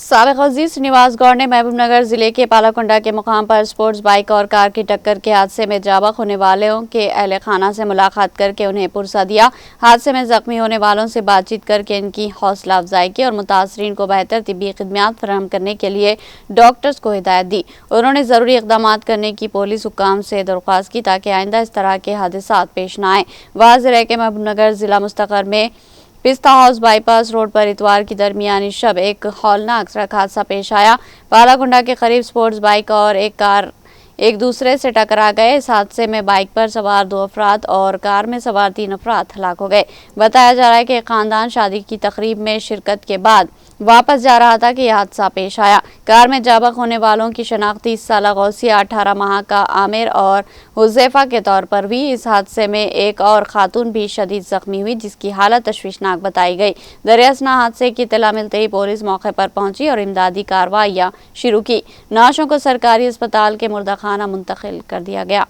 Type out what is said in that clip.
سابق وزیر سرینواس گوڑ نے محبوب نگر ضلع کے پالاکنڈا کے مقام پر سپورٹس بائیک اور کار کی ٹکر کے حادثے میں جاں بحق ہونے والوں کے اہل خانہ سے ملاقات کر کے انہیں پرسہ دیا۔ حادثے میں زخمی ہونے والوں سے بات چیت کر کے ان کی حوصلہ افزائی کی اور متاثرین کو بہتر طبی خدمات فراہم کرنے کے لیے ڈاکٹرز کو ہدایت دی۔ انہوں نے ضروری اقدامات کرنے کی پولیس حکام سے درخواست کی تاکہ آئندہ اس طرح کے حادثات پیش نہ آئیں۔ واضح ہے کہ محبوب نگر ضلع مستقر میں پستہ ہاؤس بائی پاس روڈ پر اتوار کی درمیانی شب ایک ہولناک سڑک حادثہ پیش آیا۔ پالاکنڈا کے قریب سپورٹس بائیک اور ایک کار ایک دوسرے سے ٹکرا گئے۔ اس حادثے میں بائیک پر سوار 2 افراد اور کار میں سوار 3 افراد ہلاک ہو گئے۔ بتایا جا رہا ہے کہ ایک خاندان شادی کی تقریب میں شرکت کے بعد واپس جا رہا تھا کہ یہ حادثہ پیش آیا۔ کار میں جاں بحق ہونے والوں کی شناخت 30 سالہ غوثیہ، 18 ماہ کا عامر اور حذیفہ کے طور پر ہوئی۔ اس حادثے میں ایک اور خاتون بھی شدید زخمی ہوئی جس کی حالت تشویشناک بتائی گئی۔ دریں اثنا حادثے کی اطلاع ملتے ہی پولیس موقع پر پہنچی اور امدادی کارروائیاں شروع کی۔ نعشوں کو سرکاری اسپتال کے مردہ خانہ منتقل کر دیا گیا۔